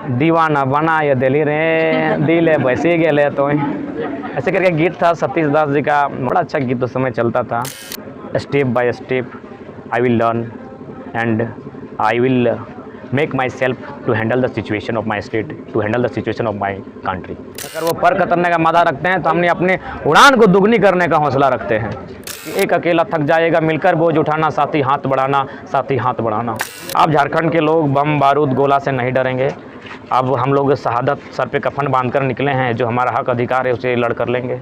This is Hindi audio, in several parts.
दीवाना बना ये दिली रे दिले वैसे गेले तो ऐसे करके गीत था सतीश दास जी का। बड़ा अच्छा गीत उस समय चलता था। Step by step I will learn and I will make my self to handle the situation of my state, to handle the situation of my country. अगर वो पर कतरने का मादा रखते हैं तो हमने अपने उड़ान को दुगनी करने का हौसला रखते हैं। एक अकेला थक जाएगा, मिलकर बोझ उठाना, साथी हाथ बढ़ाना, साथी हाथ बढ़ाना। अब झारखंड के लोग बम बारूद गोला से नहीं डरेंगे। अब हम लोग शहादत सर पे कफन बांधकर निकले हैं। जो हमारा हक अधिकार है उसे लड़ कर लेंगे।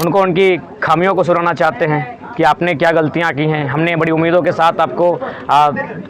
उनको उनकी खामियों को सुनाना चाहते हैं कि आपने क्या गलतियां की हैं। हमने बड़ी उम्मीदों के साथ आपको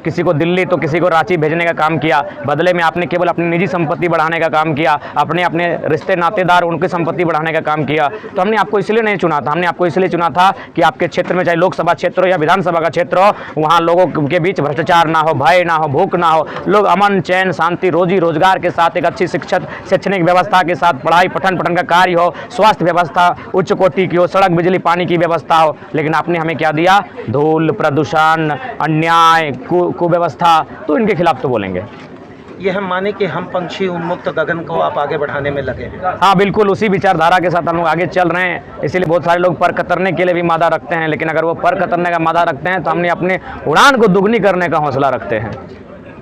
किसी को दिल्ली तो किसी को रांची भेजने का काम किया। बदले में आपने केवल अपनी निजी संपत्ति बढ़ाने का काम किया, अपने रिश्ते नातेदार उनकी संपत्ति बढ़ाने का काम किया। तो हमने आपको इसलिए नहीं चुना था। हमने आपको इसलिए चुना था कि आपके क्षेत्र में, चाहे लोकसभा क्षेत्र हो या विधानसभा का क्षेत्र हो, वहाँ लोगों के बीच भ्रष्टाचार ना हो, भय ना हो, भूख ना हो। लोग अमन चैन शांति रोजी रोजगार के साथ एक अच्छी शैक्षणिक व्यवस्था के साथ पढ़ाई पठन का कार्य हो, स्वास्थ्य व्यवस्था उच्च कोटि की हो, सड़क बिजली पानी की व्यवस्था हो। लेकिन आपने हमें क्या दिया? धूल, प्रदूषण, अन्याय, कुव्यवस्था। तो इनके खिलाफ तो बोलेंगे। ये हम माने कि हम पंछी उन्मुक्त गगन को आप आगे बढ़ाने में लगे हैं। हाँ बिल्कुल, उसी विचारधारा के साथ हम लोग आगे चल रहे हैं। इसीलिए बहुत सारे लोग पर कतरने के लिए भी मादा रखते हैं। लेकिन अगर वो पर कतरने का मादा रखते हैं तो हमने अपने उड़ान को दुगनी करने का हौसला रखते हैं।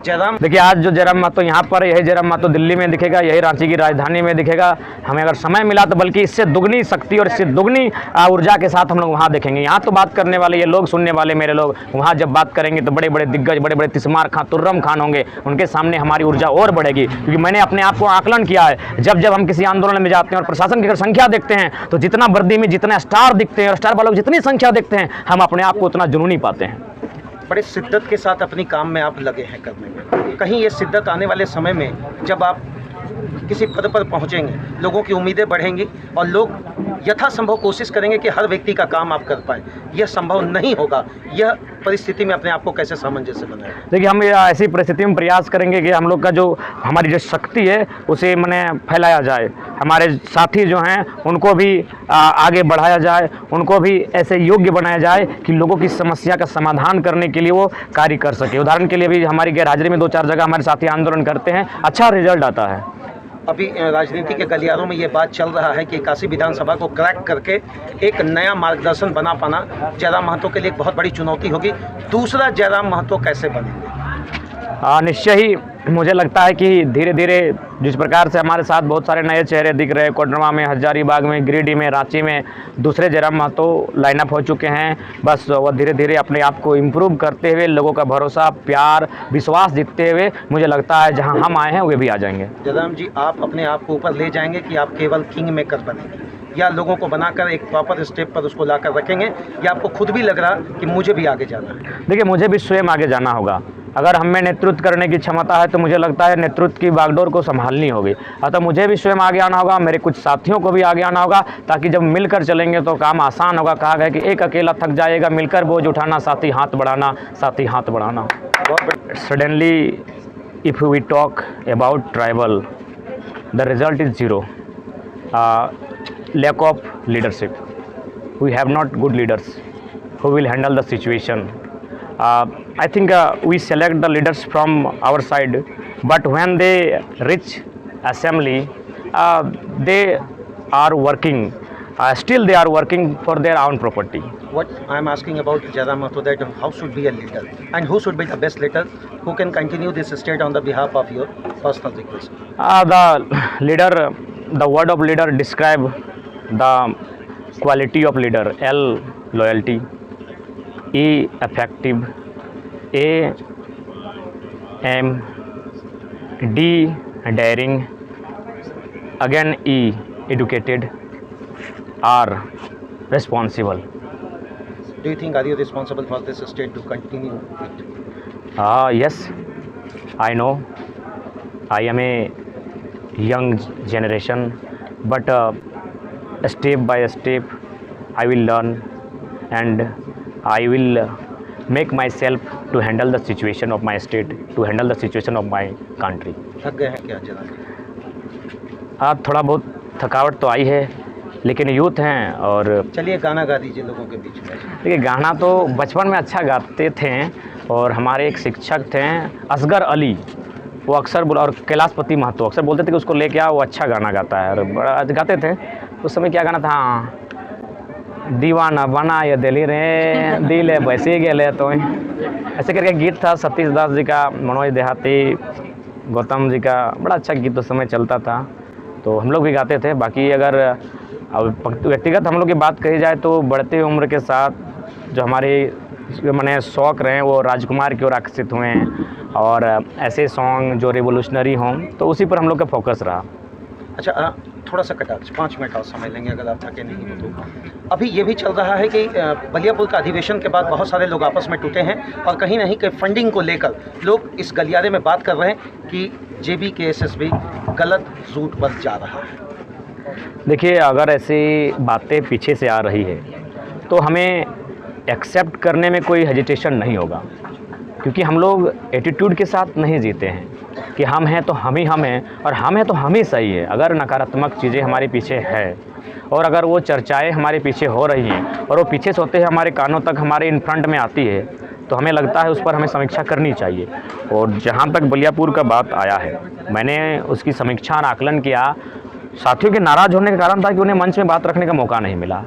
जयराम, देखिए आज जो जयराम महतो यहाँ पर, यही जयराम महतो दिल्ली में दिखेगा, यही रांची की राजधानी में दिखेगा। हमें अगर समय मिला तो बल्कि इससे दुगनी शक्ति और इससे दुगनी ऊर्जा के साथ हम लोग वहाँ देखेंगे। यहाँ तो बात करने वाले ये लोग, सुनने वाले मेरे लोग, वहाँ जब बात करेंगे तो बड़े बड़े दिग्गज, बड़े बड़े तिस्मार खां, तुर्रम खान होंगे। उनके सामने हमारी ऊर्जा और बढ़ेगी। क्योंकि मैंने अपने आप को आकलन किया है। जब जब हम किसी आंदोलन में जाते हैं और प्रशासन की अगर संख्या देखते हैं तो जितना वर्दी में जितना स्टार दिखते हैं और स्टार वालों की जितनी संख्या देखते हैं, हम अपने आप को उतना जुनूनी पाते हैं। बड़े शिद्दत के साथ अपनी काम में आप लगे हैं करने में। कहीं ये शिद्दत आने वाले समय में जब आप किसी पद पर पहुंचेंगे, लोगों की उम्मीदें बढ़ेंगी और लोग यथासंभव कोशिश करेंगे कि हर व्यक्ति का काम आप कर पाएँ। यह संभव नहीं होगा। यह परिस्थिति में अपने आप को कैसे सामंजस्य बनाएं? देखिए, हम ऐसी परिस्थिति में प्रयास करेंगे कि हम लोग का जो हमारी जो शक्ति है उसे मैंने फैलाया जाए। हमारे साथी जो हैं उनको भी आगे बढ़ाया जाए, उनको भी ऐसे योग्य बनाया जाए कि लोगों की समस्या का समाधान करने के लिए वो कार्य कर सके। उदाहरण के लिए भी हमारी गैरहाजिरी में 2-4 जगह हमारे साथी आंदोलन करते हैं, अच्छा रिजल्ट आता है। अभी राजनीति के गलियारों में ये बात चल रहा है कि काशी विधानसभा को क्रैक करके एक नया मार्गदर्शन बना पाना जयराम महतो के लिए एक बहुत बड़ी चुनौती होगी। दूसरा जयराम महतो कैसे बनेंगे? निश्चय ही मुझे लगता है कि धीरे धीरे जिस प्रकार से हमारे साथ बहुत सारे नए चेहरे दिख रहे हैं, कोडरमा में, हजारीबाग में, गिरिडीह में, रांची में दूसरे जयराम महतो लाइनअप हो चुके हैं। बस वह धीरे धीरे अपने आप को इम्प्रूव करते हुए, लोगों का भरोसा, प्यार, विश्वास जीतते हुए, मुझे लगता है जहां हम आए हैं वे भी आ जाएंगे। जयराम जी, आप अपने आप को ऊपर ले जाएंगे कि आप केवल किंग मेकर बनेंगे, या लोगों को बनाकर एक प्रॉपर स्टेप पर उसको लाकर रखेंगे, या आपको खुद भी लग रहा कि मुझे भी आगे जाना है? देखिए, मुझे भी स्वयं आगे जाना होगा। अगर हम में नेतृत्व करने की क्षमता है तो मुझे लगता है नेतृत्व की बागडोर को संभालनी होगी। अतः मुझे भी स्वयं आगे आना होगा, मेरे कुछ साथियों को भी आगे आना होगा, ताकि जब मिलकर चलेंगे तो काम आसान होगा। कहा गया कि एक अकेला थक जाएगा, मिलकर बोझ उठाना, साथी हाथ बढ़ाना, साथी हाथ बढ़ाना। Suddenly if we talk about tribal, the result is zero. lack of leadership. We have not good leaders who will handle the situation. I think we select the leaders from our side, but when they reach assembly, they are working. Still they are working for their own property. What I am asking about Jayaraam Mahto, that how should be a leader and who should be the best leader who can continue this state on the behalf of your personal request? The leader, the word of leader describe the quality of leader. L, loyalty. E, effective. A, M. D, daring. Again E, educated. R, responsible. Do you think, are you responsible for this state to continue it? Yes, I know. I am a young generation, but step by step I will learn and I will make myself to handle the situation of my state, to handle the situation of my country. थक गए हैं क्या जयराम जी? थोड़ा बहुत थकावट तो आई है, लेकिन यूथ हैं। और चलिए गाना गा दीजिए लोगों के बीच में। देखिए, गाना तो बचपन में अच्छा गाते थे और हमारे एक शिक्षक थे असगर अली, वो अक्सर और कैलाशपति महतो अक्सर बोलते थे कि उसको लेके आओ, वो अच्छा गाना गाता है और बड़ा गाते थे। उस समय क्या गाना था, हाँ, दीवाना बना ये दिल रे दिले बसी गेले तो, ऐसे करके गीत था सतीश दास जी का, मनोज देहाती, गौतम जी का, बड़ा अच्छा गीत उस समय चलता था, तो हम लोग भी गाते थे। बाकी अगर व्यक्तिगत हम लोग की बात कही जाए तो बढ़ती उम्र के साथ जो हमारे मैंने शौक़ रहे वो राजकुमार की ओर आकर्षित हुए हैं, और ऐसे सॉन्ग जो रिवोल्यूशनरी हों तो उसी पर हम लोग का फोकस रहा। अच्छा, थोड़ा सा कटा 5 मिनट और समय लेंगे अगर आप थके नहीं हो तो। अभी ये भी चल रहा है कि बलियापुर का अधिवेशन के बाद बहुत सारे लोग आपस में टूटे हैं और कहीं नहीं कि फंडिंग को लेकर लोग इस गलियारे में बात कर रहे हैं कि जेबी के एसएसबी गलत रूट पर जा रहा है। देखिए, अगर ऐसी बातें पीछे से आ रही है तो हमें एक्सेप्ट करने में कोई हेजिटेशन नहीं होगा, क्योंकि हम लोग एटीट्यूड के साथ नहीं जीते हैं कि हम हैं तो हम हैं और हम हैं तो हम ही सही है। अगर नकारात्मक चीज़ें हमारे पीछे है और अगर वो चर्चाएं हमारे पीछे हो रही हैं और वो पीछे से होते हैं हमारे कानों तक, हमारे इन फ्रंट में आती है, तो हमें लगता है उस पर हमें समीक्षा करनी चाहिए। और जहाँ तक बलियापुर का बात आया है, मैंने उसकी समीक्षा और आकलन किया। साथियों के नाराज़ होने का कारण था कि उन्हें मंच में बात रखने का मौका नहीं मिला।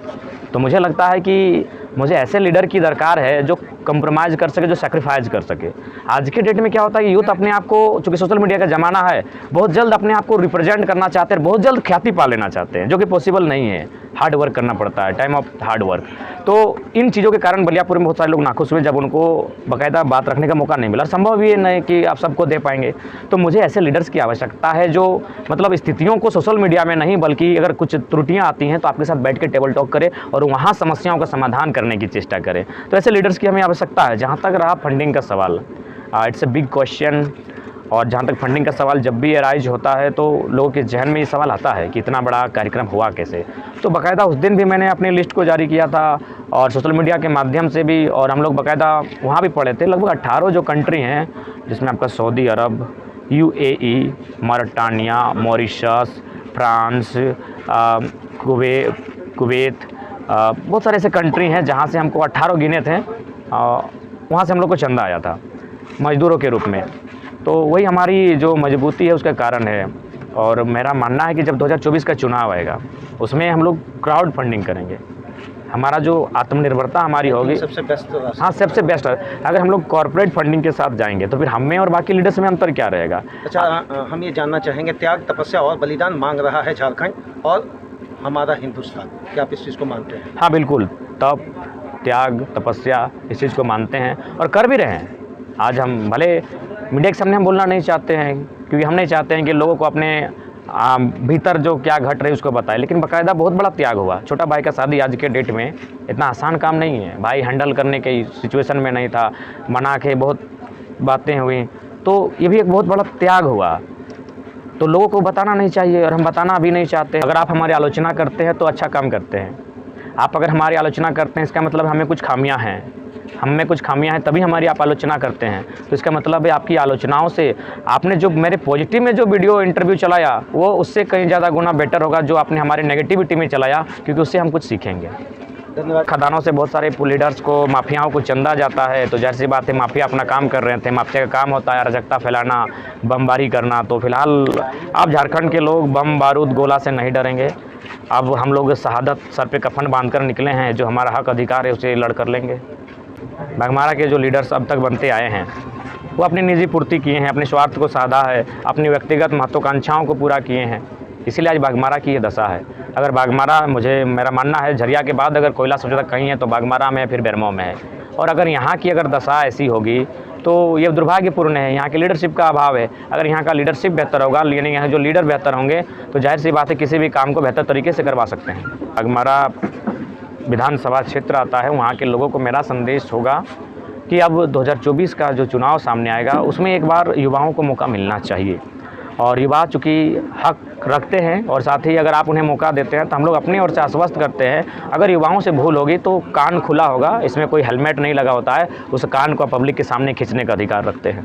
तो मुझे लगता है कि मुझे ऐसे लीडर की दरकार है जो कंप्रोमाइज़ कर सके, जो सैक्रिफाइस कर सके। आज के डेट में क्या होता है कि यूथ अपने आप को, चूँकि सोशल मीडिया का ज़माना है, बहुत जल्द अपने आप को रिप्रेजेंट करना चाहते हैं, बहुत जल्द ख्याति पा लेना चाहते हैं, जो कि पॉसिबल नहीं है। हार्ड वर्क करना पड़ता है, टाइम ऑफ हार्ड वर्क। तो इन चीज़ों के कारण बलियापुर में बहुत सारे लोग नाखुश हुए जब उनको बाकायदा बात रखने का मौका नहीं मिला। संभव भी नहीं कि आप सबको दे पाएंगे। तो मुझे ऐसे लीडर्स की आवश्यकता है जो मतलब स्थितियों को सोशल मीडिया में नहीं, बल्कि अगर कुछ त्रुटियाँ आती हैं तो आपके साथ बैठ के टेबल टॉक करे और वहाँ समस्याओं का समाधान करने की चेष्टा करें। तो ऐसे लीडर्स की हमें आवश्यकता है। जहाँ तक रहा फंडिंग का सवाल, इट्स ए बिग क्वेश्चन। और जहाँ तक फंडिंग का सवाल जब भी अराइज होता है तो लोगों के जहन में ये सवाल आता है कि इतना बड़ा कार्यक्रम हुआ कैसे। तो बाकायदा उस दिन भी मैंने अपनी लिस्ट को जारी किया था और सोशल मीडिया के माध्यम से भी, और हम लोग बाकायदा वहाँ भी पढ़े थे। लगभग 18 जो कंट्री हैं, जिसमें आपका सऊदी अरब, UAE, Mauritania, Mauritius, France, Kuwait, बहुत सारे ऐसे कंट्री हैं जहाँ से हमको 18 गिने थे। वहाँ से हम लोग को चंदा आया था मजदूरों के रूप में। तो वही हमारी जो मजबूती है उसका कारण है। और मेरा मानना है कि जब 2024 का चुनाव आएगा उसमें हम लोग क्राउड फंडिंग करेंगे। हमारा जो आत्मनिर्भरता हमारी होगी, सबसे बेस्ट। हाँ, सबसे बेस्ट। अगर हम लोग कॉर्पोरेट फंडिंग के साथ जाएंगे तो फिर हमें और बाकी लीडर्स में अंतर क्या रहेगा। अच्छा, हम ये जानना चाहेंगे, त्याग, तपस्या और बलिदान मांग रहा है झारखंड और हमारा हिंदुस्तान, क्या आप इस चीज़ को मानते हैं? हाँ बिल्कुल, तप, त्याग, तपस्या इस चीज़ को मानते हैं और कर भी रहे हैं। आज हम भले मीडिया के सामने हम बोलना नहीं चाहते हैं, क्योंकि हम नहीं चाहते हैं कि लोगों को अपने भीतर जो क्या घट रही है उसको बताए, लेकिन बाकायदा बहुत बड़ा त्याग हुआ। छोटा भाई का शादी आज के डेट में इतना आसान काम नहीं है। भाई हैंडल करने के सिचुएशन में नहीं था, मना के बहुत बातें हुई, तो ये भी एक बहुत बड़ा त्याग हुआ। तो लोगों को बताना नहीं चाहिए और हम बताना भी नहीं चाहते। अगर आप हमारी आलोचना करते हैं तो अच्छा काम करते हैं। आप अगर हमारी आलोचना करते हैं इसका मतलब हमें कुछ खामियां हैं, हम में कुछ खामियां हैं, तभी हमारी आप आलोचना करते हैं। तो इसका मतलब है आपकी आलोचनाओं से आपने जो मेरे पॉजिटिव में जो वीडियो इंटरव्यू चलाया वो उससे कहीं ज़्यादा गुना बेटर होगा जो आपने हमारे नेगेटिविटी में चलाया, क्योंकि उससे हम कुछ सीखेंगे। धन्यवाद। खदानों से बहुत सारे लीडर्स को, माफियाओं को चंदा जाता है, तो जाहिर सी बात है माफिया अपना काम कर रहे थे। माफिया का काम होता है अराजकता फैलाना, बमबारी करना। तो फिलहाल अब झारखंड के लोग बम, बारूद, गोला से नहीं डरेंगे। अब हम लोग शहादत सर पे कफन बांधकर निकले हैं, जो हमारा हक अधिकार है उसे लड़ कर लेंगे। बाघमारा के जो लीडर्स अब तक बनते आए हैं वो अपनी निजी पूर्ति किए हैं, अपने स्वार्थ को साधा है, अपनी व्यक्तिगत महत्वाकांक्षाओं को पूरा किए हैं, इसीलिए आज बाघमारा की ये दशा है। अगर बाघमारा, मेरा मानना है झरिया के बाद अगर कोयला सबसे तक कहीं है तो बाघमारा में है, फिर बेरमो में है। और अगर यहाँ की अगर दशा ऐसी होगी तो ये दुर्भाग्यपूर्ण है। यहाँ की लीडरशिप का अभाव है। अगर यहाँ का लीडरशिप बेहतर होगा, यानी यहाँ जो लीडर बेहतर होंगे तो जाहिर सी बात है किसी भी काम को बेहतर तरीके से करवा सकते हैं। बाघमारा विधानसभा क्षेत्र आता है, वहाँ के लोगों को मेरा संदेश होगा कि अब 2024 का जो चुनाव सामने आएगा उसमें एक बार युवाओं को मौका मिलना चाहिए। और युवा चूँकि हक रखते हैं और साथ ही अगर आप उन्हें मौका देते हैं तो हम लोग अपनी ओर से आश्वस्त करते हैं। अगर युवाओं से भूल होगी तो कान खुला होगा, इसमें कोई हेलमेट नहीं लगा होता है, उस कान को पब्लिक के सामने खींचने का अधिकार रखते हैं।